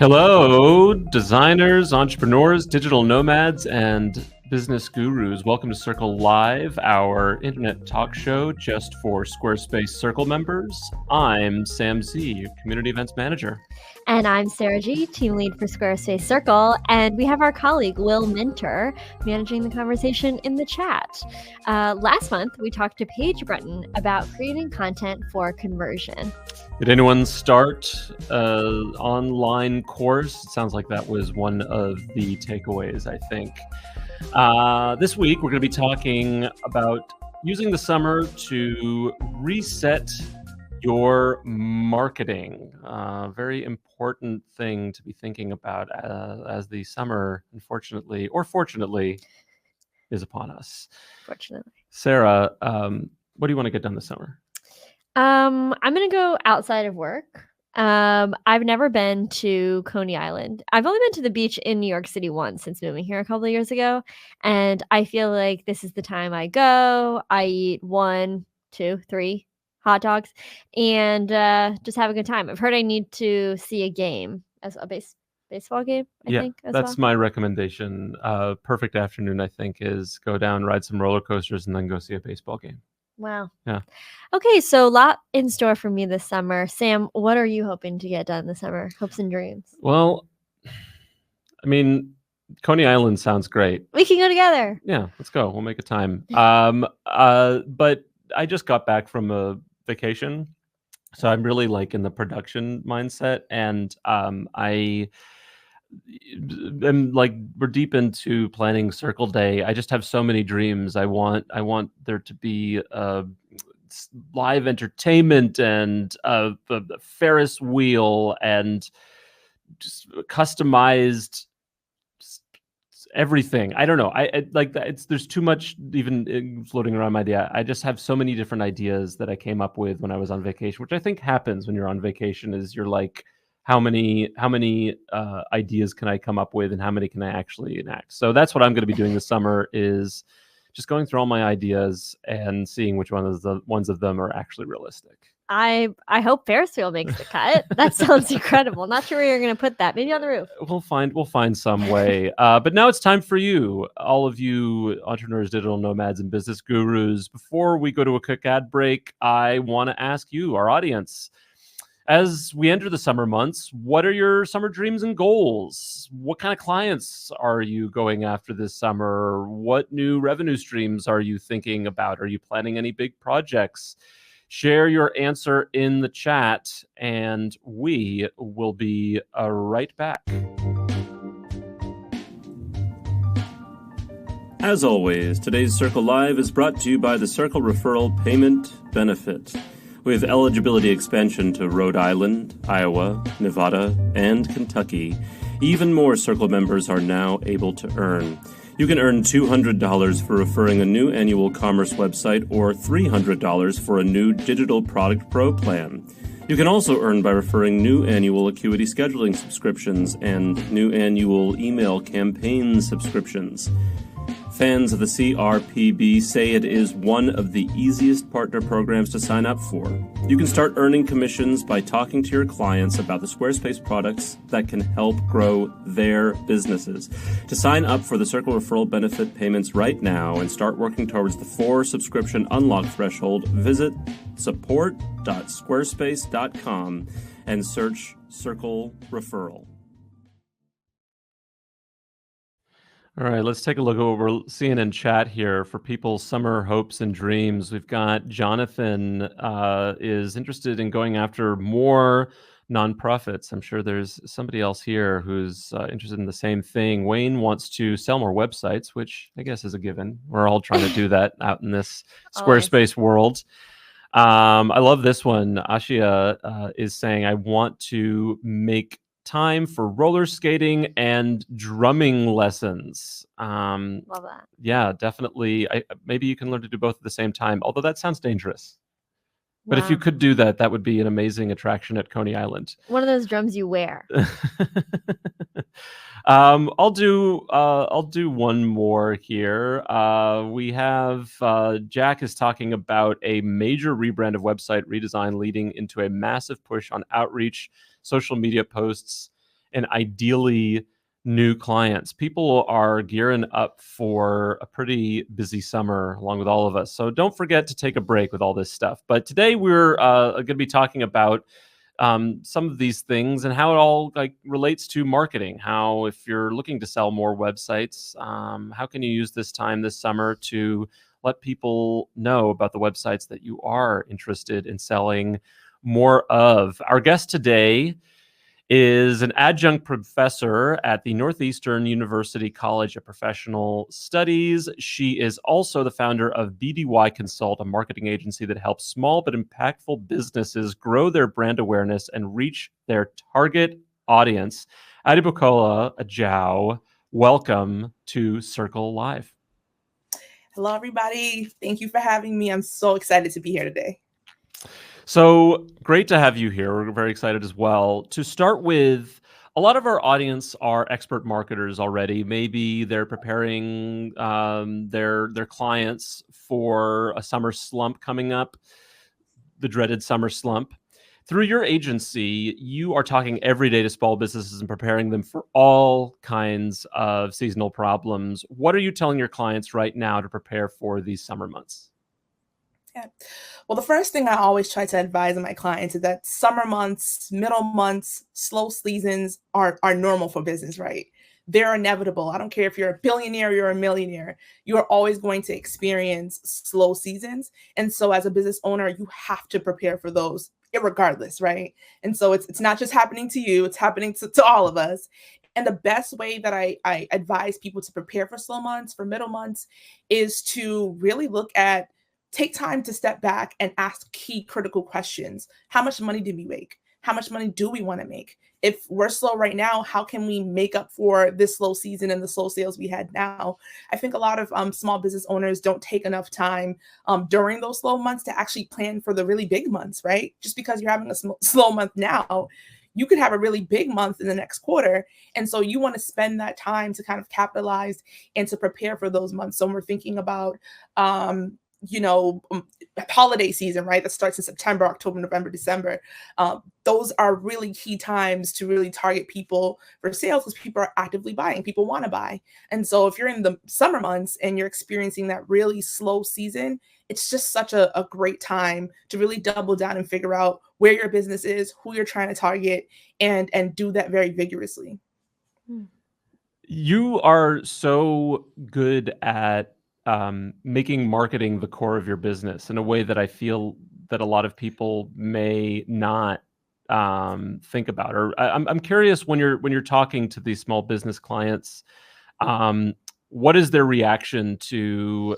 Hello, designers, entrepreneurs, digital nomads, and business gurus. Welcome to Circle Live, our internet talk show just for Squarespace Circle members. I'm Sam Z, your community events manager. And I'm Sarah G, team lead for Squarespace Circle, and we have our colleague Will Minter managing the conversation in the chat. Last month, we talked to Paige Breton about creating content for conversion. Did anyone start an online course? It sounds like that was one of the takeaways, I think. This week, we're going to be talking about using the summer to reset your marketing. Very important thing to be thinking about as the summer, unfortunately, or fortunately, is upon us. Fortunately. Sarah, what do you want to get done this summer? I'm going to go outside of work. I've never been to Coney Island. I've only been to the beach in New York City once since moving here a couple of years ago. And I feel like this is the time I go. I eat 1, 2, 3 hot dogs and just have a good time. I've heard I need to see a game, as a baseball game, I think. That's my recommendation. Perfect afternoon, I think, is go down, ride some roller coasters, and then go see a baseball game. Wow. Yeah. Okay, so a lot in store for me this summer. Sam, what are you hoping to get done this summer? Hopes and dreams. Well, I mean, Coney Island sounds great. We can go together. Yeah, let's go. We'll make a time. But I just got back from a vacation, so I'm really like in the production mindset, and I am like, we're deep into planning Circle Day. I just have so many dreams. I want there to be live entertainment and a Ferris wheel and just customized everything. I don't know. I like that. There's too much even floating around my idea. I just have so many different ideas that I came up with when I was on vacation, which I think happens when you're on vacation. Is you're like, how many ideas can I come up with, and how many can I actually enact? So that's what I'm going to be doing this summer, is just going through all my ideas and seeing which ones of them are actually realistic. I hope Ferris wheel makes the cut. That sounds incredible. Not sure where you're going to put that. Maybe on the roof. We'll find some way. But now it's time for you, all of you entrepreneurs, digital nomads, and business gurus. Before we go to a quick ad break, I want to ask you, our audience, as we enter the summer months, what are your summer dreams and goals? What kind of clients are you going after this summer? What new revenue streams are you thinking about? Are you planning any big projects? Share your answer in the chat, and we will be right back. As always, today's Circle Live is brought to you by the Circle Referral Payment Benefit. With eligibility expansion to Rhode Island, Iowa, Nevada, and Kentucky, even more Circle members are now able to earn. You can earn $200 for referring a new annual commerce website or $300 for a new Digital Product Pro plan. You can also earn by referring new annual Acuity scheduling subscriptions and new annual email campaign subscriptions. Fans of the CRPB say it is one of the easiest partner programs to sign up for. You can start earning commissions by talking to your clients about the Squarespace products that can help grow their businesses. To sign up for the Circle Referral Benefit payments right now and start working towards the 4 subscription unlock threshold, visit support.squarespace.com and search Circle Referral. All right, let's take a look at what we're seeing in chat here for people's summer hopes and dreams. We've got Jonathan is interested in going after more nonprofits. I'm sure there's somebody else here who's interested in the same thing. Wayne wants to sell more websites, which I guess is a given. We're all trying to do that out in this Squarespace world. I love this one. Ashia is saying, I want to make time for roller skating and drumming lessons. Love that. Yeah, definitely. Maybe you can learn to do both at the same time, although that sounds dangerous. But if you could do that, that would be an amazing attraction at Coney Island. One of those drums you wear. I'll do one more here. We have Jack is talking about a major rebrand of website redesign leading into a massive push on outreach, social media posts, and ideally new clients. People are gearing up for a pretty busy summer along with all of us. So don't forget to take a break with all this stuff. But today we're going to be talking about some of these things and how it all relates to marketing. How, if you're looking to sell more websites, how can you use this time this summer to let people know about the websites that you are interested in selling more of? Our guest today is an adjunct professor at the Northeastern University College of Professional Studies. She is also the founder of BDY Consult, a marketing agency that helps small but impactful businesses grow their brand awareness and reach their target audience. Adebukola, Ajao, welcome to Circle Live. Hello, everybody. Thank you for having me. I'm so excited to be here today. So great to have you here. We're very excited as well. To start with, a lot of our audience are expert marketers already. Maybe they're preparing their clients for a summer slump coming up, the dreaded summer slump. Through your agency, you are talking every day to small businesses and preparing them for all kinds of seasonal problems. What are you telling your clients right now to prepare for these summer months? Yeah. Well, the first thing I always try to advise my clients is that summer months, middle months, slow seasons are normal for business, right? They're inevitable. I don't care if you're a billionaire, you're a millionaire, you're always going to experience slow seasons. And so as a business owner, you have to prepare for those irregardless, right? And so it's not just happening to you, it's happening to all of us. And the best way that I advise people to prepare for slow months, for middle months, is to really take time to step back and ask key critical questions. How much money did we make? How much money do we want to make? If we're slow right now, how can we make up for this slow season and the slow sales we had now? I think a lot of small business owners don't take enough time during those slow months to actually plan for the really big months, right? Just because you're having a slow month now, you could have a really big month in the next quarter. And so you want to spend that time to kind of capitalize and to prepare for those months. So when we're thinking about holiday season, right? That starts in September, October, November, December. Those are really key times to really target people for sales because people are actively buying. People want to buy. And so if you're in the summer months and you're experiencing that really slow season, it's just such a great time to really double down and figure out where your business is, who you're trying to target, and do that very vigorously. You are so good at making marketing the core of your business in a way that I feel that a lot of people may not think about. Or I'm curious, when you're talking to these small business clients, what is their reaction to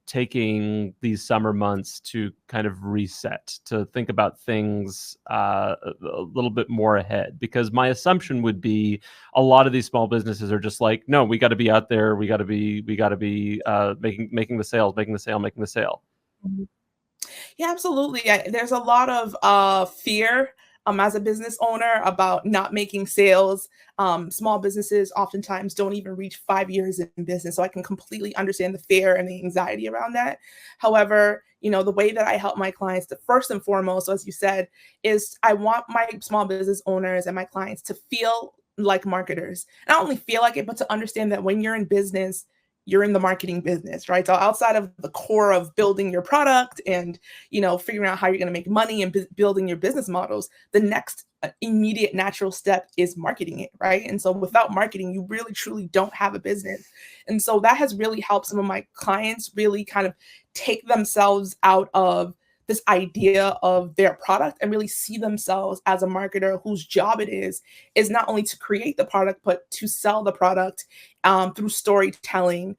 taking these summer months to kind of reset, to think about things a little bit more ahead? Because my assumption would be a lot of these small businesses are just like, no, we got to be out there, we got to be making the sales, making the sale. Yeah, absolutely. There's a lot of fear as a business owner about not making sales. Small businesses oftentimes don't even reach 5 years in business. So I can completely understand the fear and the anxiety around that. However, the way that I help my clients, first and foremost, as you said, is I want my small business owners and my clients to feel like marketers. Not only feel like it, but to understand that when you're in business, you're in the marketing business, right? So outside of the core of building your product and, figuring out how you're going to make money and building your business models, the next immediate natural step is marketing it, right? And so without marketing, you really truly don't have a business. And so that has really helped some of my clients really kind of take themselves out of this idea of their product and really see themselves as a marketer whose job it is not only to create the product, but to sell the product through storytelling,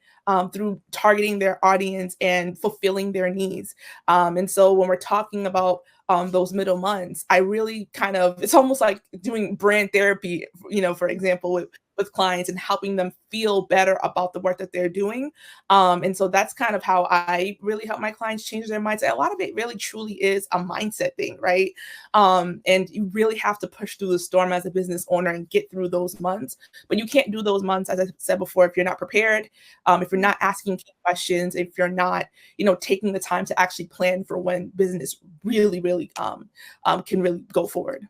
through targeting their audience and fulfilling their needs. And so when we're talking about those middle months, I really it's almost like doing brand therapy, for example, with clients and helping them feel better about the work that they're doing. And so that's kind of how I really help my clients change their mindset. A lot of it really truly is a mindset thing, right? And you really have to push through the storm as a business owner and get through those months. But you can't do those months, as I said before, if you're not prepared, if you're not asking key questions, if you're not, taking the time to actually plan for when business really, really can really go forward.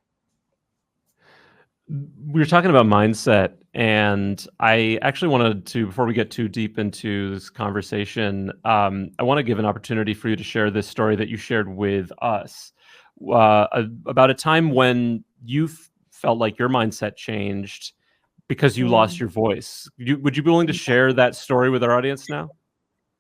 We were talking about mindset, and I actually wanted to, before we get too deep into this conversation, I want to give an opportunity for you to share this story that you shared with us about a time when you felt like your mindset changed because you lost Mm. your voice. Would you be willing to share that story with our audience now?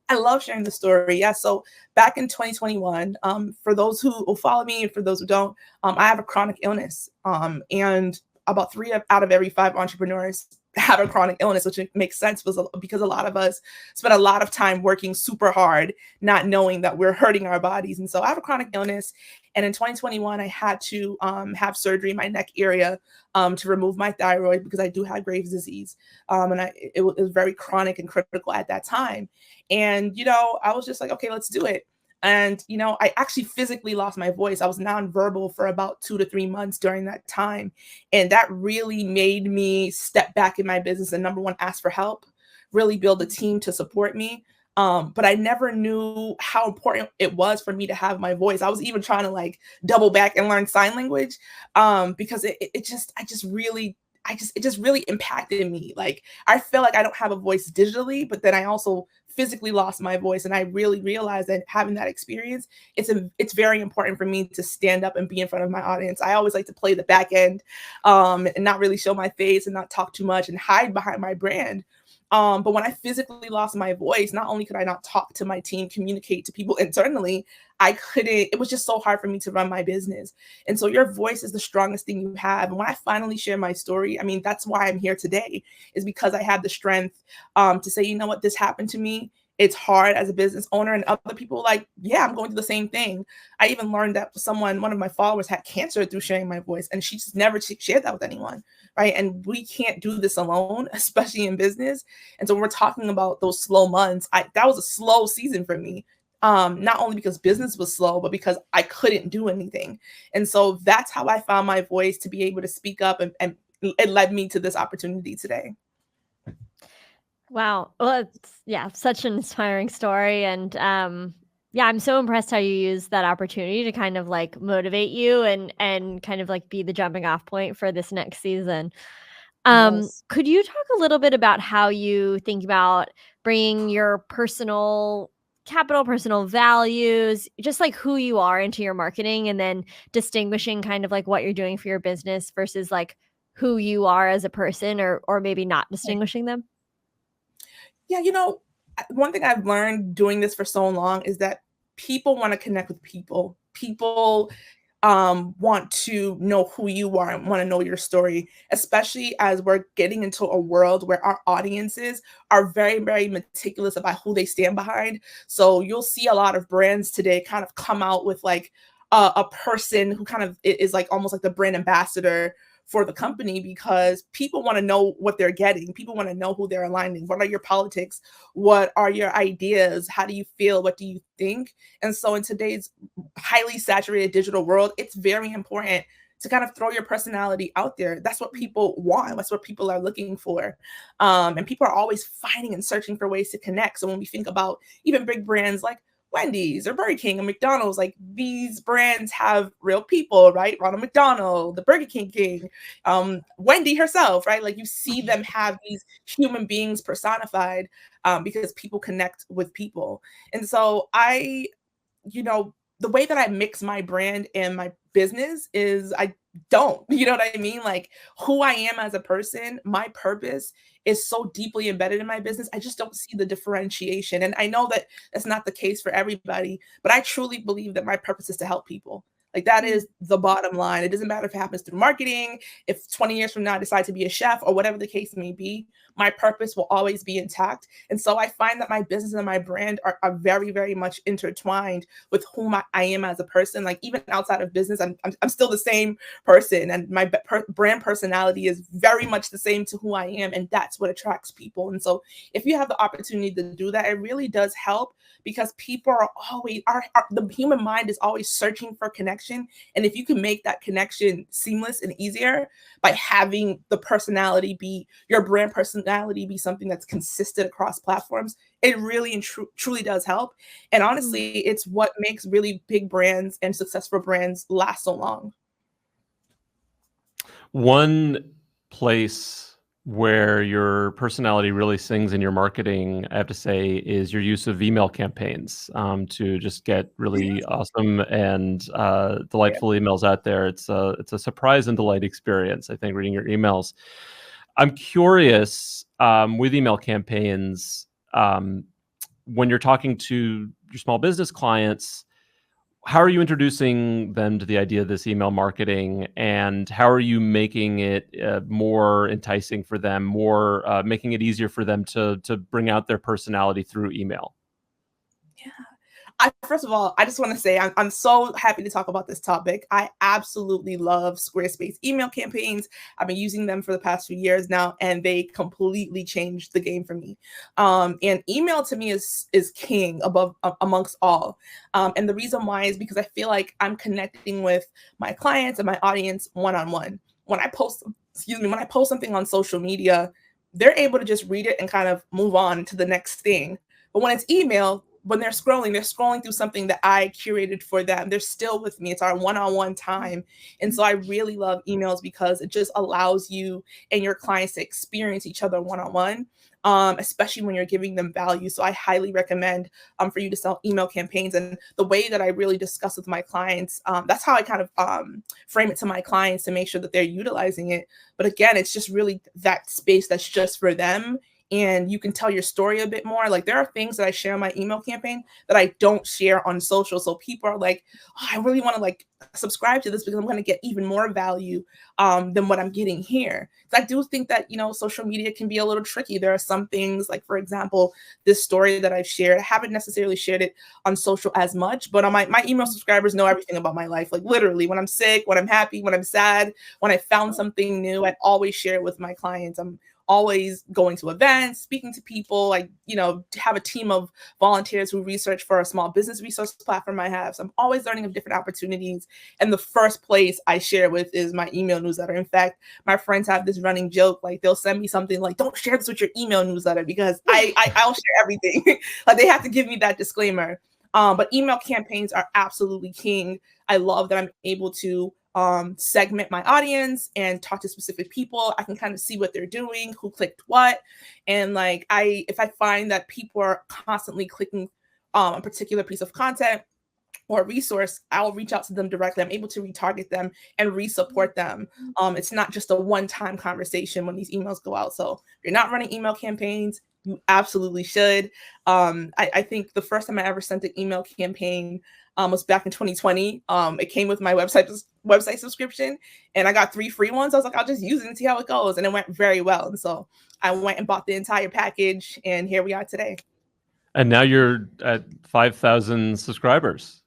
I love sharing the story. Yeah. So back in 2021, for those who follow me and for those who don't, I have a chronic illness. And about out of every 5 entrepreneurs have a chronic illness, which makes sense because a lot of us spend a lot of time working super hard, not knowing that we're hurting our bodies. And so I have a chronic illness. And in 2021, I had to have surgery in my neck area to remove my thyroid because I do have Graves' disease. It was very chronic and critical at that time. And, I was just like, okay, let's do it. And, I actually physically lost my voice. I was nonverbal for about 2 to 3 months during that time. And that really made me step back in my business and number one, ask for help, really build a team to support me. But I never knew how important it was for me to have my voice. I was even trying to like double back and learn sign language because it just really impacted me. Like I feel like I don't have a voice digitally, but then I also physically lost my voice, and I really realized that having that experience, it's very important for me to stand up and be in front of my audience. I always like to play the back end, and not really show my face and not talk too much and hide behind my brand. But when I physically lost my voice, not only could I not talk to my team, communicate to people internally, it was just so hard for me to run my business. And so your voice is the strongest thing you have. And when I finally share my story, I mean, that's why I'm here today, is because I have the strength to say, you know what, this happened to me. It's hard as a business owner, and other people like, yeah, I'm going through the same thing. I even learned that one of my followers had cancer through sharing my voice, and she just never shared that with anyone, right? And we can't do this alone, especially in business. And so when we're talking about those slow months, that was a slow season for me. Not only because business was slow, but because I couldn't do anything. And so that's how I found my voice to be able to speak up, and it led me to this opportunity today. Wow. Well, it's such an inspiring story. And yeah, I'm so impressed how you use that opportunity to kind of like motivate you and kind of like be the jumping off point for this next season. Yes. Could you talk a little bit about how you think about bringing your personal capital, personal values, just like who you are into your marketing, and then distinguishing kind of like what you're doing for your business versus like who you are as a person, or maybe not distinguishing them? Yeah, one thing I've learned doing this for so long is that people want to connect with people. People want to know who you are and want to know your story, especially as we're getting into a world where our audiences are very, very meticulous about who they stand behind. So you'll see a lot of brands today kind of come out with like a person who kind of is like almost like the brand ambassador for the company, because people want to know what they're getting. People want to know who they're aligning. What are your politics? What are your ideas? How do you feel? What do you think? And so in today's highly saturated digital world, it's very important to kind of throw your personality out there. That's what people want. That's what people are looking for. And people are always finding and searching for ways to connect. So when we think about even big brands like Wendy's or Burger King or McDonald's, like these brands have real people, right? Ronald McDonald, the Burger King, Wendy herself, right? Like you see them have these human beings personified because people connect with people. And so the way that I mix my brand and my business is I don't, you know what I mean? Like who I am as a person, my purpose is so deeply embedded in my business. I just don't see the differentiation. And I know that that's not the case for everybody, but I truly believe that my purpose is to help people. Like that is the bottom line. It doesn't matter if it happens through marketing, if 20 years from now I decide to be a chef or whatever the case may be, my purpose will always be intact. And so I find that my business and my brand are very, very much intertwined with whom I am as a person. Like even outside of business, I'm still the same person, and my brand personality is very much the same to who I am. And that's what attracts people. And so if you have the opportunity to do that, it really does help, because people are always, the human mind is always searching for connection. And if you can make that connection seamless and easier by having the personality be your brand personality, be something that's consistent across platforms, it really and truly does help. And honestly, it's what makes really big brands and successful brands last so long. One place where your personality really sings in your marketing, I have to say, is your use of email campaigns to just get really awesome and delightful emails out there. It's a surprise and delight experience, I think, reading your emails. I'm curious with email campaigns, when you're talking to your small business clients, how are you introducing them to the idea of this email marketing, and how are you making it more enticing for them, more making it easier for them to bring out their personality through email? Yeah. First of all, I just want to say I'm so happy to talk about this topic. I absolutely love Squarespace email campaigns. I've been using them for the past few years now, and they completely changed the game for me. And email to me is king amongst all. And the reason why is because I feel like I'm connecting with my clients and my audience one-on-one. When I post something on social media, they're able to just read it and kind of move on to the next thing. But when it's email, when they're scrolling through something that I curated for them. They're still with me. It's our one-on-one time. And so I really love emails because it just allows you and your clients to experience each other one-on-one, especially when you're giving them value. So I highly recommend for you to sell email campaigns. And the way that I really discuss with my clients, that's how I kind of frame it to my clients to make sure that they're utilizing it. But again, it's just really that space that's just for them. And you can tell your story a bit more. Like there are things that I share in my email campaign that I don't share on social. So people are like, oh, I really want to like subscribe to this because I'm going to get even more value than what I'm getting here. So I do think that, social media can be a little tricky. There are some things like, for example, this story that I've shared, I haven't necessarily shared it on social as much, but on my email subscribers know everything about my life. Like literally when I'm sick, when I'm happy, when I'm sad, when I found something new, I always share it with my clients. I'm always going to events, speaking to people. I, have a team of volunteers who research for a small business resource platform I have. So I'm always learning of different opportunities. And the first place I share with is my email newsletter. In fact, my friends have this running joke, like they'll send me something like, don't share this with your email newsletter because I'll share everything. Like they have to give me that disclaimer. But email campaigns are absolutely king. I love that I'm able to segment my audience and talk to specific people. I can kind of see what they're doing, who clicked what. And like, if I find that people are constantly clicking a particular piece of content or resource, I'll reach out to them directly. I'm able to retarget them and re-support them. It's not just a one-time conversation when these emails go out. So if you're not running email campaigns, you absolutely should. I think the first time I ever sent an email campaign was back in 2020. It came with my website subscription, and I got 3 free ones. I was like, I'll just use it and see how it goes. And it went very well. And so I went and bought the entire package, and here we are today. And now you're at 5,000 subscribers.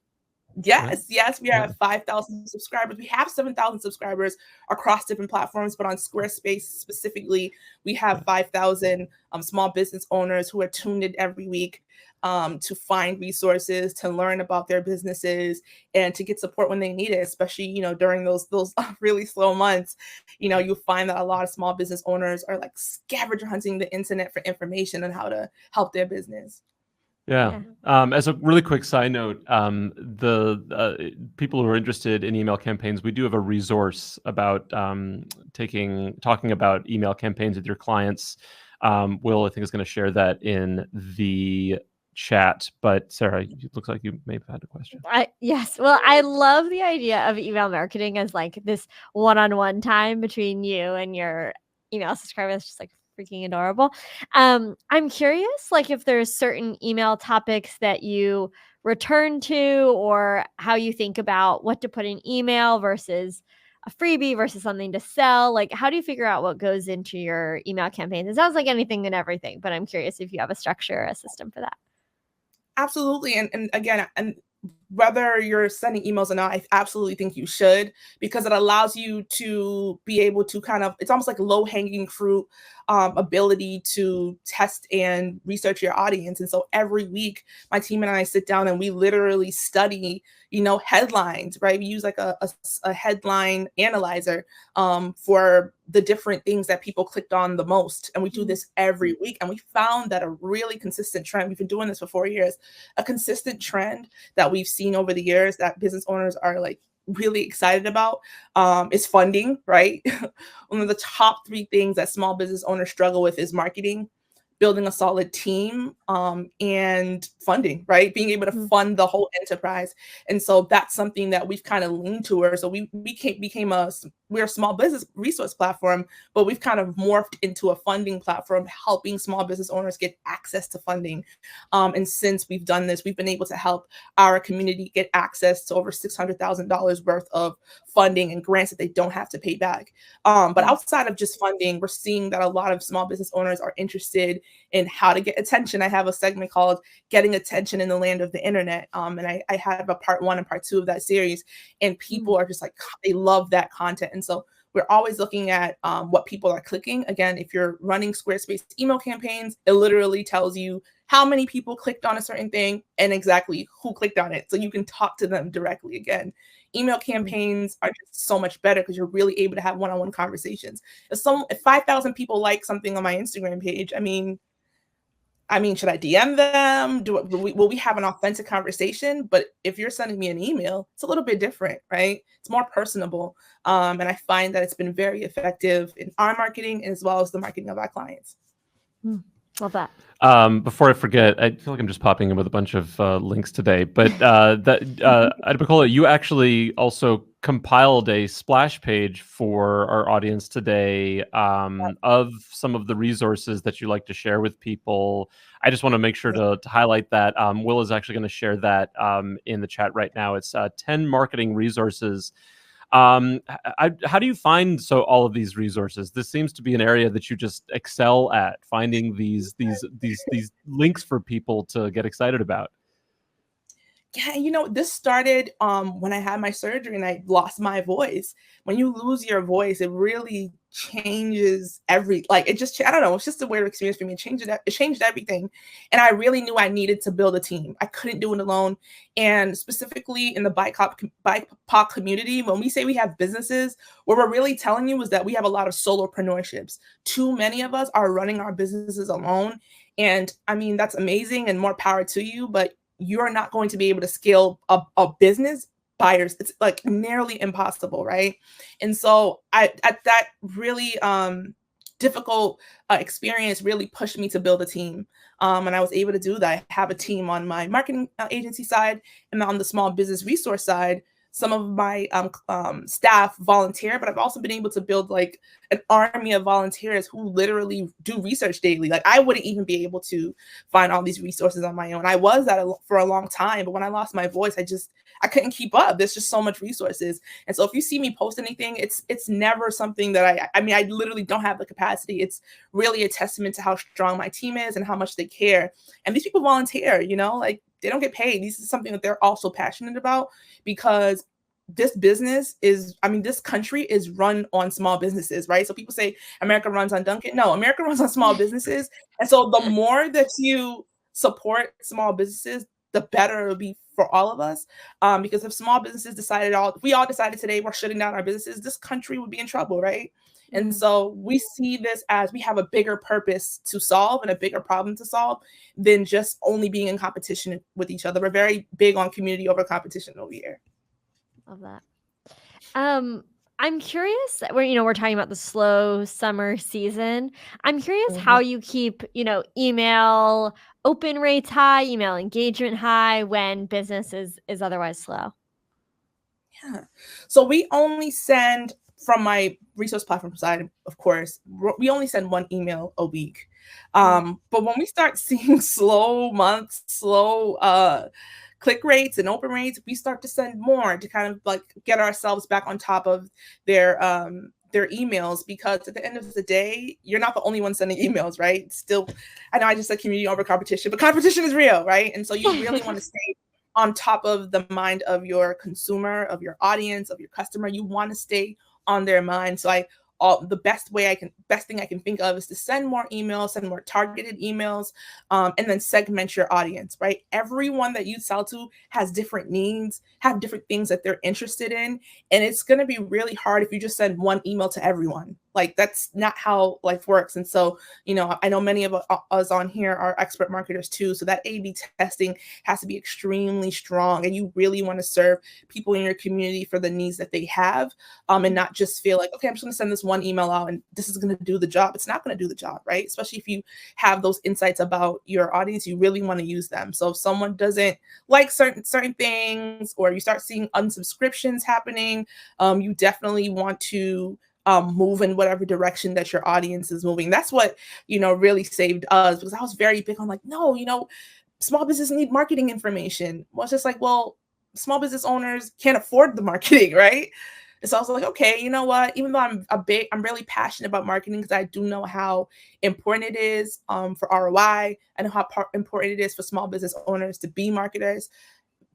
Yes, we are at 5,000 subscribers. We have 7,000 subscribers across different platforms, but on Squarespace specifically, we have 5,000 small business owners who are tuned in every week to find resources, to learn about their businesses, and to get support when they need it, especially, during those really slow months. You'll find that a lot of small business owners are like scavenger hunting the internet for information on how to help their business. Yeah. As a really quick side note, the people who are interested in email campaigns, we do have a resource about talking about email campaigns with your clients. Will, I think, is going to share that in the chat. But Sarah, it looks like you may have had a question. Yes. Well, I love the idea of email marketing as like this one-on-one time between you and your email subscribers. Just like freaking adorable. I'm curious, like if there's certain email topics that you return to, or how you think about what to put in email versus a freebie versus something to sell. Like, how do you figure out what goes into your email campaigns? It sounds like anything and everything, but I'm curious if you have a structure or a system for that. Absolutely. And again, and whether you're sending emails or not, I absolutely think you should, because it allows you to be able to it's almost like low hanging fruit ability to test and research your audience. And so every week, my team and I sit down and we literally study, headlines, right? We use like a headline analyzer for the different things that people clicked on the most. And we do this every week. And we found that a really consistent trend, we've been doing this for 4 years, a consistent trend that we've seen over the years that business owners are like really excited about is funding, right? One of the top 3 things that small business owners struggle with is marketing, building a solid team, and funding, right? Being able to fund the whole enterprise. And so that's something that we've kind of leaned towards. So we're a small business resource platform, but we've kind of morphed into a funding platform, helping small business owners get access to funding. And since we've done this, we've been able to help our community get access to over $600,000 worth of funding and grants that they don't have to pay back. But outside of just funding, we're seeing that a lot of small business owners are interested in how to get attention. I have a segment called Getting Attention in the Land of the Internet. And I have a part 1 and part 2 of that series. And people are just like, they love that content. And so we're always looking at what people are clicking. Again, if you're running Squarespace email campaigns, it literally tells you how many people clicked on a certain thing and exactly who clicked on it. So you can talk to them directly. Again, email campaigns are just so much better because you're really able to have one-on-one conversations. If 5,000 people like something on my Instagram page, I mean, should I DM them? Will we have an authentic conversation? But if you're sending me an email, it's a little bit different, right? It's more personable. And I find that it's been very effective in our marketing as well as the marketing of our clients. Love that. Before I forget, I feel like I'm just popping in with a bunch of links today, but Adebukola, you actually also compiled a splash page for our audience today of some of the resources that you like to share with people. I just want to make sure to highlight that. Will is actually going to share that in the chat right now. It's 10 marketing resources. How do you find all of these resources? This seems to be an area that you just excel at, finding these links for people to get excited about. Yeah, this started when I had my surgery and I lost my voice. When you lose your voice, it really changes I don't know, it's just a weird experience for me. It changed everything. And I really knew I needed to build a team. I couldn't do it alone. And specifically in the BIPOC community, when we say we have businesses, what we're really telling you is that we have a lot of solopreneurships. Too many of us are running our businesses alone. And I mean, that's amazing and more power to you, but you're not going to be able to scale a business buyers. It's like nearly impossible, right? And so at that really difficult experience really pushed me to build a team. And I was able to do that. I have a team on my marketing agency side, and on the small business resource side, some of my staff volunteer, but I've also been able to build like an army of volunteers who literally do research daily. Like I wouldn't even be able to find all these resources on my own. I was that for a long time, but when I lost my voice, I couldn't keep up. There's just so much resources. And so if you see me post anything, it's never something that I literally don't have the capacity. It's really a testament to how strong my team is and how much they care. And these people volunteer, like they don't get paid. This is something that they're also passionate about, because this country is run on small businesses, right? So people say America runs on Dunkin'. No, America runs on small businesses. And so the more that you support small businesses, the better it'll be for all of us. Because if small businesses we all decided today we're shutting down our businesses, this country would be in trouble, right? And so we see this as we have a bigger purpose to solve and a bigger problem to solve than just only being in competition with each other. We're very big on community over competition over here. Love that. I'm curious, we're talking about the slow summer season. I'm curious how you keep, email open rates high, email engagement high when business is otherwise slow. Yeah. So we only send, from my resource platform side, of course, we only send 1 email a week. But when we start seeing slow months, slow click rates and open rates, we start to send more to kind of like get ourselves back on top of their emails, because at the end of the day, you're not the only one sending emails, right? Still, I know I just said community over competition, but competition is real, right? And so you really want to stay on top of the mind of your consumer, of your audience, of your customer. You want to stay on their mind. So the best thing I can think of is to send more emails, send more targeted emails, and then segment your audience, right? Everyone that you sell to has different needs, have different things that they're interested in. And it's going to be really hard if you just send 1 email to everyone, Like, that's not how life works. And so, I know many of us on here are expert marketers too. So that A/B testing has to be extremely strong, and you really want to serve people in your community for the needs that they have, and not just feel like, okay, I'm just going to send this one email out and this is going to do the job. It's not going to do the job, right? Especially if you have those insights about your audience, you really want to use them. So if someone doesn't like certain things, or you start seeing unsubscriptions happening, you definitely want to move in whatever direction that your audience is moving. That's what, really saved us, because I was very big on like, no, small business need marketing information. Well, it's just like, well, small business owners can't afford the marketing, right? And so I was like, okay, you know what? Even though I'm really passionate about marketing, because I do know how important it is for ROI, and how important it is for small business owners to be marketers.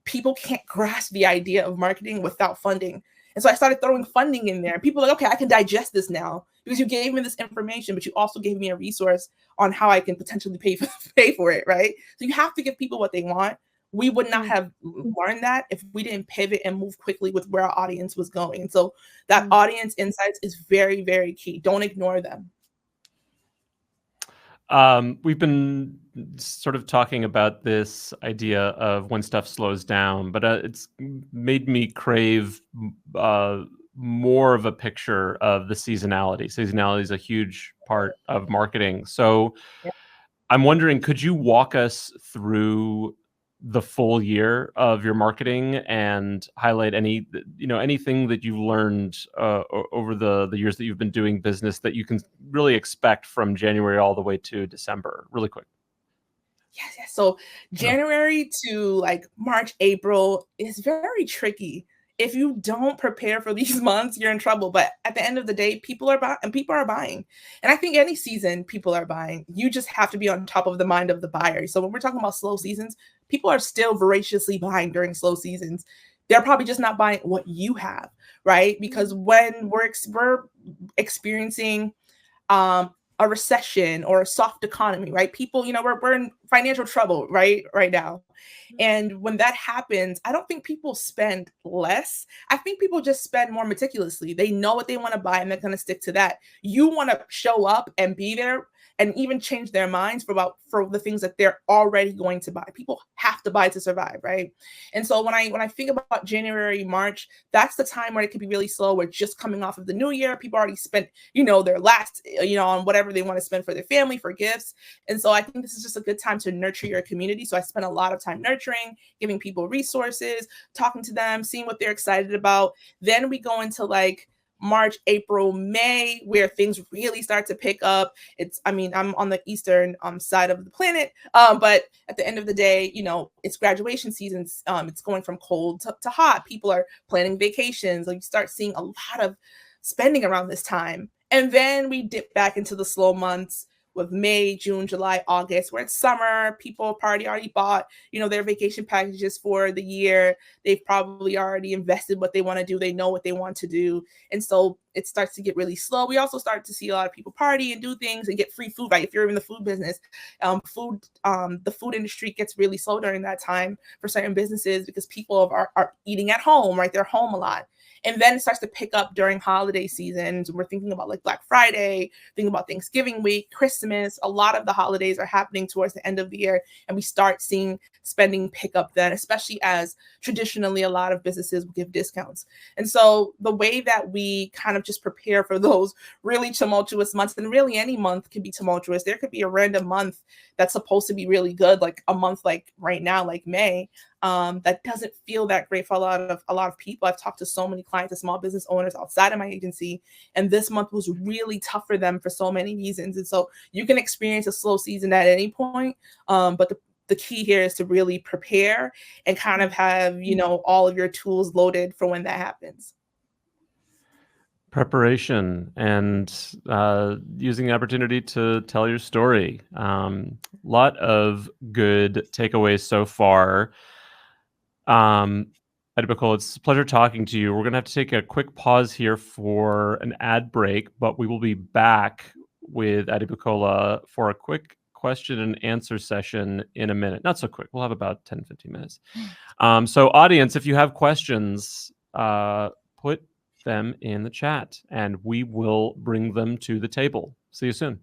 People can't grasp the idea of marketing without funding. And so I started throwing funding in there. And people are like, okay, I can digest this now because you gave me this information, but you also gave me a resource on how I can potentially pay for it, right? So you have to give people what they want. We would not have learned that if we didn't pivot and move quickly with where our audience was going. And so that audience insights is very, very key. Don't ignore them. We've been sort of talking about this idea of when stuff slows down, but it's made me crave more of a picture of the seasonality. Seasonality is a huge part of marketing. So I'm wondering, could you walk us through the full year of your marketing and highlight anything that you learned over the years that you've been doing business that you can really expect from January all the way to December, really quick? Yes. So January to like March, April is very tricky. If you don't prepare for these months, you're in trouble. But at the end of the day, people are buying. And I think any season people are buying. You just have to be on top of the mind of the buyer. So when we're talking about slow seasons, people are still voraciously buying during slow seasons. They're probably just not buying what you have, right? Because when we're experiencing a recession or a soft economy, right? People, we're in financial trouble, right now. And when that happens, I don't think people spend less. I think people just spend more meticulously. They know what they want to buy and they're going to stick to that. You want to show up and be there and even change their minds for the things that they're already going to buy. People have to buy to survive, right? And so when I think about January, March, that's the time where it could be really slow. We're just coming off of the new year. People already spent, their last, on whatever they want to spend for their family, for gifts. And so I think this is just a good time to nurture your community. So I spend a lot of time nurturing, giving people resources, talking to them, seeing what they're excited about. Then we go into like March, April, May, where things really start to pick up. I'm on the eastern side of the planet, but at the end of the day, it's graduation season. It's going from cold to hot. People are planning vacations. Like, you start seeing a lot of spending around this time. And then we dip back into the slow months with May, June, July, August, where it's summer. People already bought, their vacation packages for the year. They've probably already invested what they want to do. They know what they want to do. And so it starts to get really slow. We also start to see a lot of people party and do things and get free food, right? If you're in the food business, the food industry gets really slow during that time for certain businesses because people are eating at home, right? They're home a lot. And then it starts to pick up during holiday seasons. We're thinking about like Black Friday, thinking about Thanksgiving week, Christmas. A lot of the holidays are happening towards the end of the year. And we start seeing spending pick up then, especially as traditionally a lot of businesses will give discounts. And so the way that we kind of just prepare for those really tumultuous months, and really any month can be tumultuous. There could be a random month that's supposed to be really good, like a month like right now, like May. That doesn't feel that great for a lot of people. I've talked to so many clients and small business owners outside of my agency, and this month was really tough for them for so many reasons. And so you can experience a slow season at any point, but the key here is to really prepare and kind of have all of your tools loaded for when that happens. Preparation and using the opportunity to tell your story. Lot of good takeaways so far. Adebukola, it's a pleasure talking to you. We're going to have to take a quick pause here for an ad break, but we will be back with Adebukola for a quick question and answer session in a minute. Not so quick. We'll have about 10-15 minutes. So audience, if you have questions, put them in the chat, and we will bring them to the table. See you soon.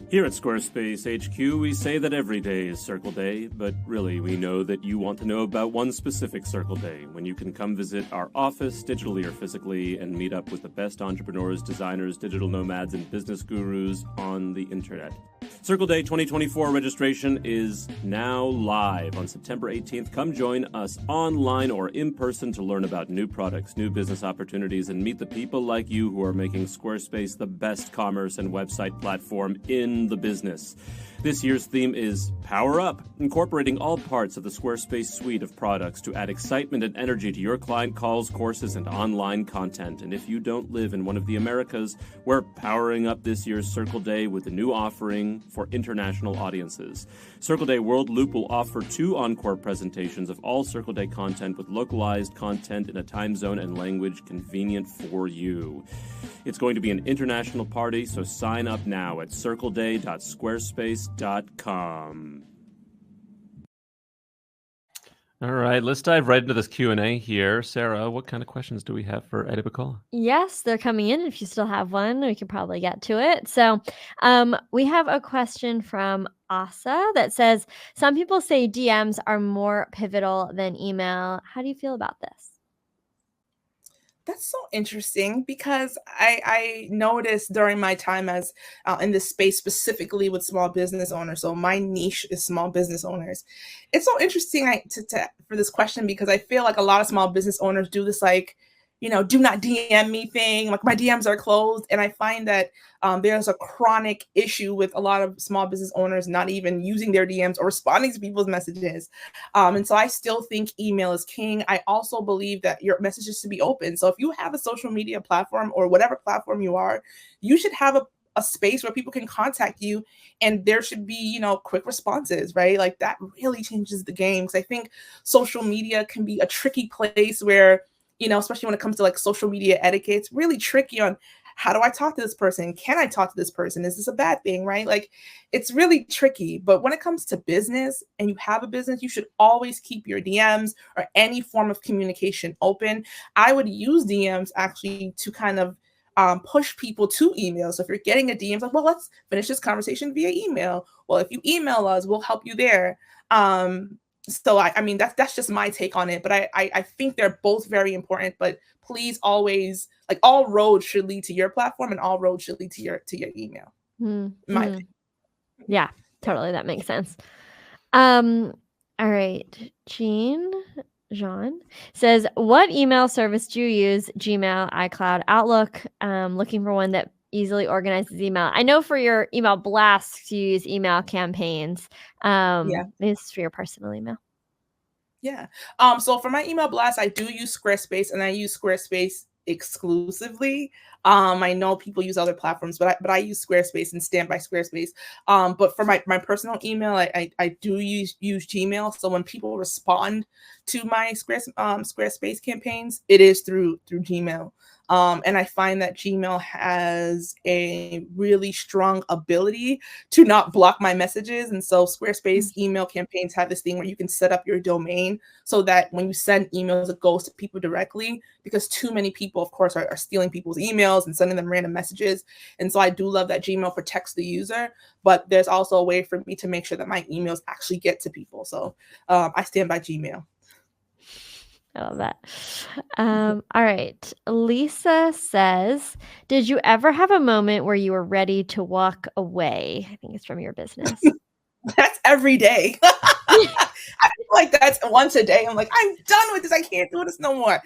Here at Squarespace HQ, we say that every day is Circle Day, but really we know that you want to know about one specific Circle Day, when you can come visit our office, digitally or physically, and meet up with the best entrepreneurs, designers, digital nomads, and business gurus on the internet. Circle Day 2024 registration is now live on September 18th. Come join us online or in person to learn about new products, new business opportunities, and meet the people like you who are making Squarespace the best commerce and website platform in the business. This year's theme is Power Up, incorporating all parts of the Squarespace suite of products to add excitement and energy to your client calls, courses, and online content. And if you don't live in one of the Americas, we're powering up this year's Circle Day with a new offering for international audiences. Circle Day World Loop will offer 2 encore presentations of all Circle Day content with localized content in a time zone and language convenient for you. It's going to be an international party, so sign up now at circleday.squarespace.com. All right, let's dive right into this Q&A here. Sarah, what kind of questions do we have for Adebukola? Yes, they're coming in. If you still have one, we could probably get to it. So we have a question from Asa that says, some people say DMs are more pivotal than email. How do you feel about this? That's so interesting because I noticed during my time as in this space, specifically with small business owners. So my niche is small business owners. It's so interesting for this question because I feel like a lot of small business owners do this like, do not DM me thing. Like my DMs are closed. And I find that there's a chronic issue with a lot of small business owners not even using their DMs or responding to people's messages. And so I still think email is king. I also believe that your messages should be open. So if you have a social media platform or whatever platform you are, you should have a space where people can contact you and there should be, quick responses, right? Like that really changes the game. Because I think social media can be a tricky place where, especially when it comes to like social media etiquette, it's really tricky on how do I talk to this person? Can I talk to this person? Is this a bad thing, right? Like it's really tricky. But when it comes to business and you have a business, you should always keep your DMs or any form of communication open. I would use DMs actually to kind of push people to email. So if you're getting a DM, it's like, well, let's finish this conversation via email. Well, if you email us, we'll help you there. So I mean, that's just my take on it, but I think they're both very important, but please always, like all roads should lead to your platform and all roads should lead to your email. Yeah, totally. That makes sense. All right. Jean says, what email service do you use? Gmail, iCloud, Outlook? Looking for one that easily organizes email. I know for your email blasts, you use email campaigns. This is for your personal email. Yeah. So for my email blast, I do use Squarespace and I use Squarespace exclusively. I know people use other platforms, but I use Squarespace and stand by Squarespace. But for my personal email, I do use Gmail. So when people respond to my Squarespace campaigns, it is through Gmail. And I find that Gmail has a really strong ability to not block my messages. And so Squarespace email campaigns have this thing where you can set up your domain so that when you send emails, it goes to people directly, because too many people, of course, are stealing people's emails and sending them random messages. And so I do love that Gmail protects the user, but there's also a way for me to make sure that my emails actually get to people. So I stand by Gmail. I love that. All right. Lisa says, did you ever have a moment where you were ready to walk away? I think it's from your business. That's every day. I feel like that's once a day. I'm like, I'm done with this. I can't do this no more.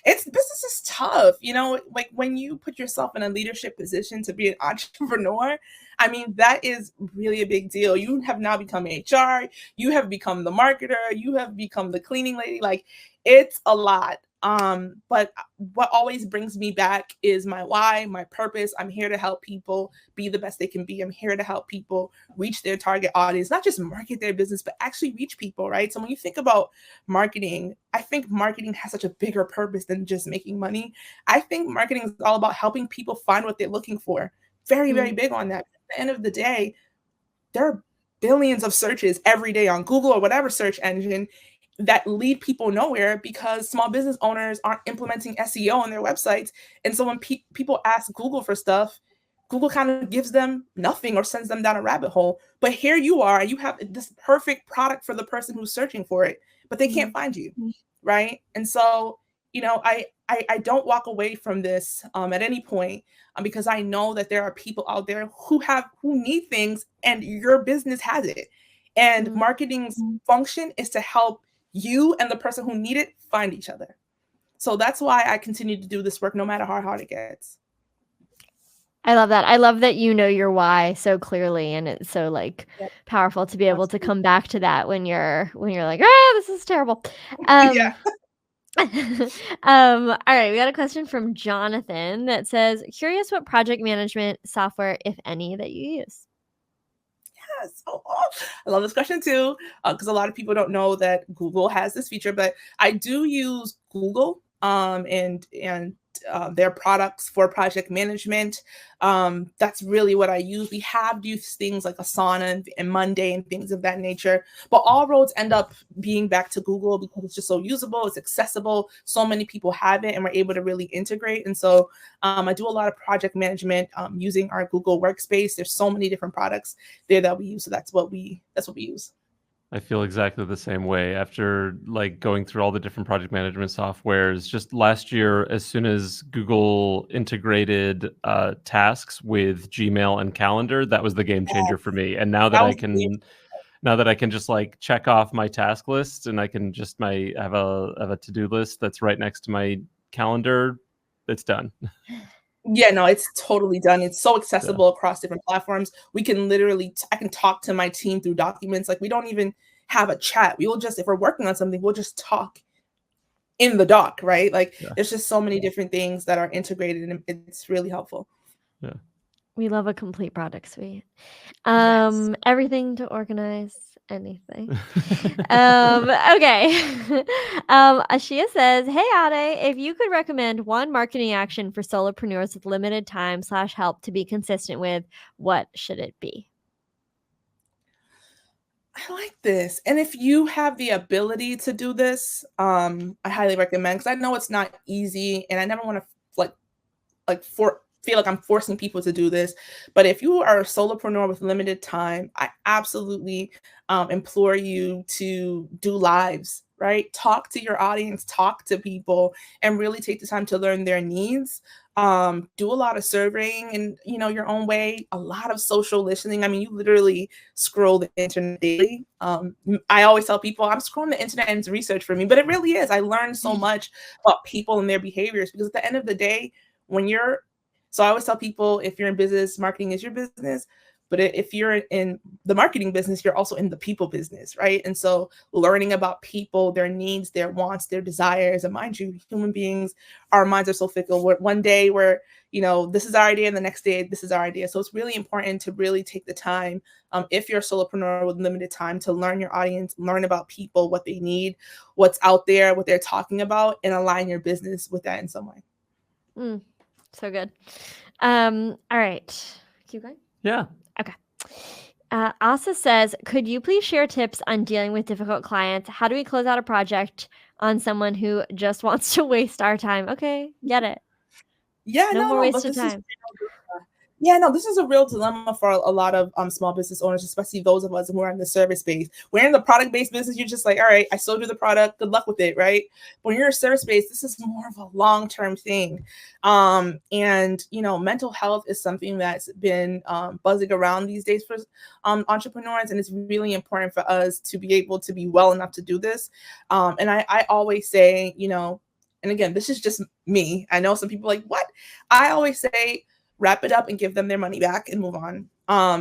Business is tough. Like when you put yourself in a leadership position to be an entrepreneur, I mean, that is really a big deal. You have now become HR. You have become the marketer. You have become the cleaning lady. Like, it's a lot. But what always brings me back is my why, my purpose. I'm here to help people be the best they can be. I'm here to help people reach their target audience, not just market their business, but actually reach people, right? So when you think about marketing, I think marketing has such a bigger purpose than just making money. I think marketing is all about helping people find what they're looking for. Very, very big on that. At the end of the day, there are billions of searches every day on Google or whatever search engine. that lead people nowhere because small business owners aren't implementing SEO on their websites. And so when people ask Google for stuff, Google kind of gives them nothing or sends them down a rabbit hole. But here you are, you have this perfect product for the person who's searching for it, but they can't find you, right? And so, I don't walk away from this at any point because I know that there are people out there who need things and your business has it. And marketing's function is to help you and the person who need it find each other. So that's why I continue to do this work no matter how hard it gets. I love that. I love that you know your why so clearly, and it's so powerful to be able to come back to that when you're like, this is terrible. Yeah. All right, we got a question from Jonathan that says, curious what project management software, if any, that you use. Yes. I love this question too, because a lot of people don't know that Google has this feature, but I do use Google and their products for project management. That's really what I use. We have used things like Asana and Monday and things of that nature, but all roads end up being back to Google because it's just so usable, it's accessible, so many people have it, and we're able to really integrate. And so I do a lot of project management using our Google Workspace. There's so many different products there that we use, so that's what we use. I feel exactly the same way after going through all the different project management softwares. Just last year, as soon as Google integrated tasks with Gmail and Calendar, that was the game changer for me. And now that I can just check off my task list and I can just have a to-do list that's right next to my calendar, it's done. Yeah, no, it's totally done. It's so accessible across different platforms. We can literally, I can talk to my team through documents. We don't even have a chat. We will just, if we're working on something, we'll just talk in the doc, right? There's just so many different things that are integrated, and it's really helpful. Yeah. We love a complete product suite. Yes. Everything to organize anything. Okay. Ashia says, hey Ade, if you could recommend one marketing action for solopreneurs with limited time / help to be consistent with, what should it be? I like this. And if you have the ability to do this, I highly recommend, because I know it's not easy and I never want to feel like I'm forcing people to do this. But if you are a solopreneur with limited time, I absolutely implore you to do lives, right? Talk to your audience, talk to people, and really take the time to learn their needs. Do a lot of surveying in your own way, a lot of social listening. I mean, you literally scroll the internet daily. I always tell people I'm scrolling the internet and it's research for me, but it really is. I learned so much about people and their behaviors, because at the end of the day, so I always tell people, if you're in business, marketing is your business. But if you're in the marketing business, you're also in the people business, right? And so learning about people, their needs, their wants, their desires, and mind you, human beings, our minds are so fickle. One day this is our idea, and the next day this is our idea. So it's really important to really take the time, if you're a solopreneur with limited time, to learn your audience, learn about people, what they need, what's out there, what they're talking about, and align your business with that in some way. So good. All right. Keep going? Yeah. Okay. Asa says, could you please share tips on dealing with difficult clients? How do we close out a project on someone who just wants to waste our time? Okay, get it. Yeah, no more wasted time. This is a real dilemma for a lot of small business owners, especially those of us who are in the service space. We're in the product-based business. You're just like, all right, I sold you the product. Good luck with it, right? But when you're a service space, this is more of a long-term thing. And mental health is something that's been buzzing around these days for entrepreneurs, and it's really important for us to be able to be well enough to do this. And I always say, and again, this is just me. I know some people are like, what? I always say, wrap it up and give them their money back and move on.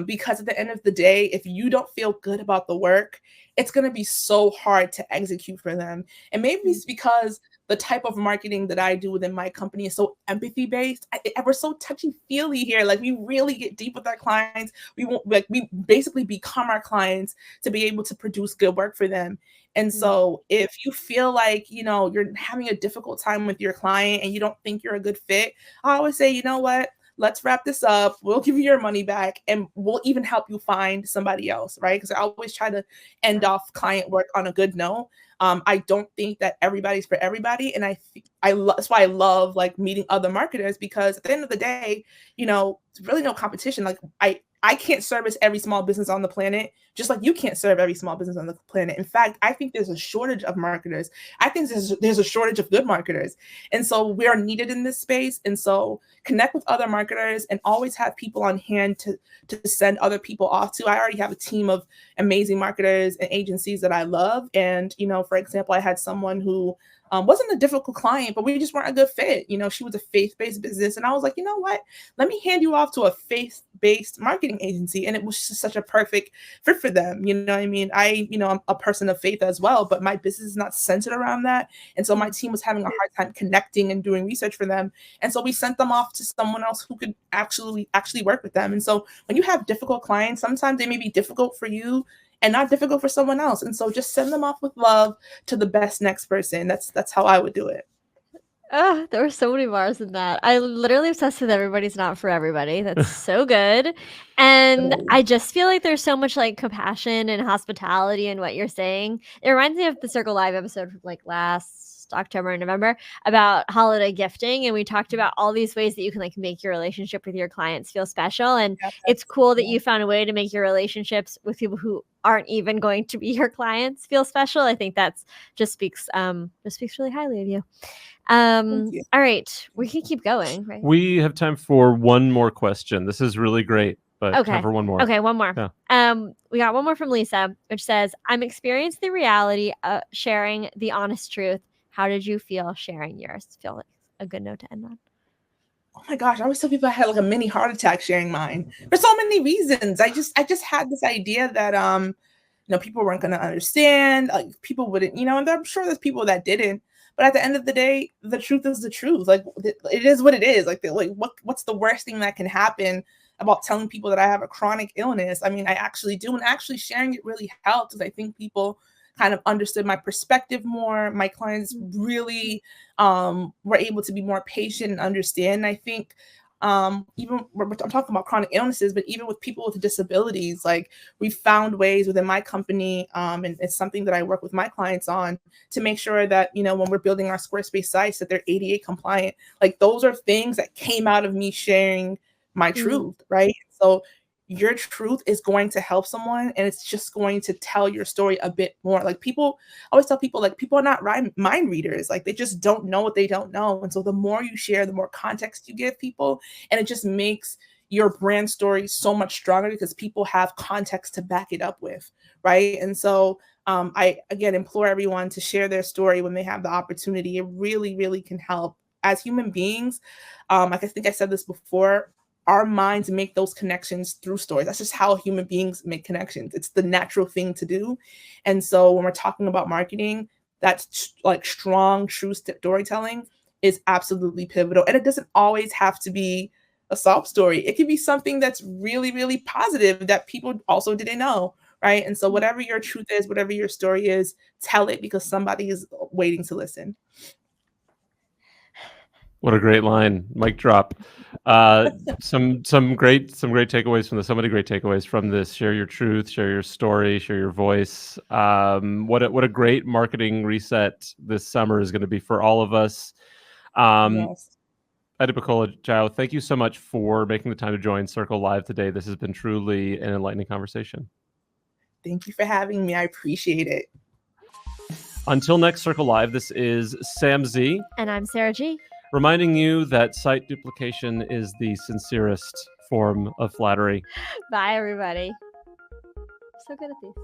Because at the end of the day, if you don't feel good about the work, it's going to be so hard to execute for them. And maybe it's because the type of marketing that I do within my company is so empathy based. We're so touchy feely here. We really get deep with our clients. We basically become our clients to be able to produce good work for them. And so if you feel like, you're having a difficult time with your client and you don't think you're a good fit, I always say, you know what? Let's wrap this up. We'll give you your money back, and we'll even help you find somebody else, right? Because I always try to end off client work on a good note. I don't think that everybody's for everybody, and that's why I love like meeting other marketers, because at the end of the day, there's really no competition. Like I can't service every small business on the planet, just like you can't serve every small business on the planet. In fact, I think there's a shortage of marketers. I think there's a shortage of good marketers. And so we are needed in this space. And so connect with other marketers and always have people on hand to send other people off to. I already have a team of amazing marketers and agencies that I love. And, for example, I had someone who wasn't a difficult client, but we just weren't a good fit. She was a faith-based business. And I was like, you know what? Let me hand you off to a faith-based marketing agency. And it was just such a perfect fit for them. You know what I mean? I'm a person of faith as well, but my business is not centered around that. And so my team was having a hard time connecting and doing research for them. And so we sent them off to someone else who could actually work with them. And so when you have difficult clients, sometimes they may be difficult for you and not difficult for someone else. And so just send them off with love to the best next person. That's how I would do it. There were so many bars in that. I literally obsessed with everybody's not for everybody. That's so good. And I just feel like there's so much like compassion and hospitality in what you're saying. It reminds me of the Circle Live episode from like last October and November about holiday gifting. And we talked about all these ways that you can like make your relationship with your clients feel special. And it's cool that you found a way to make your relationships with people who aren't even going to be your clients feel special. I think that's just speaks really highly of you. All right, we can keep going, right? We have time for one more question. This is really great, but time for one more. Okay, one more. Yeah. We got one more from Lisa, which says, I'm experiencing the reality of sharing the honest truth. How did you feel sharing yours? Feel like a good note to end on. Oh my gosh, I always tell people I had like a mini heart attack sharing mine for so many reasons. I just had this idea that people weren't going to understand, like people wouldn't, and I'm sure there's people that didn't. But at the end of the day, the truth is the truth. Like it is what it is. Like what's the worst thing that can happen about telling people that I have a chronic illness? I mean, I actually do, and actually sharing it really helped, because I think people kind of understood my perspective more. My clients really were able to be more patient and understand. And I think even I'm talking about chronic illnesses, but even with people with disabilities, like we found ways within my company, and it's something that I work with my clients on, to make sure that, when we're building our Squarespace sites, that they're ADA compliant. Like those are things that came out of me sharing my truth, right? So your truth is going to help someone, and it's just going to tell your story a bit more. Like I always tell people, like people are not mind readers. Like they just don't know what they don't know. And so the more you share, the more context you give people, and it just makes your brand story so much stronger, because people have context to back it up with, right? And so I, again, implore everyone to share their story when they have the opportunity. It really, really can help. As human beings, like I think I said this before, our minds make those connections through stories. That's just how human beings make connections. It's the natural thing to do. And so when we're talking about marketing, that's like strong, true storytelling is absolutely pivotal. And it doesn't always have to be a sob story. It could be something that's really, really positive that people also didn't know, right? And so whatever your truth is, whatever your story is, tell it, because somebody is waiting to listen. What a great line. Mic drop. Some great takeaways from this. So many great takeaways from this. Share your truth, share your story, share your voice. What a great marketing reset this summer is going to be for all of us. Yes. Adebukola, Ajao, thank you so much for making the time to join Circle Live today. This has been truly an enlightening conversation. Thank you for having me. I appreciate it. Until next Circle Live, this is Sam Z. And I'm Sarah G. Reminding you that site duplication is the sincerest form of flattery. Bye, everybody. So good at these.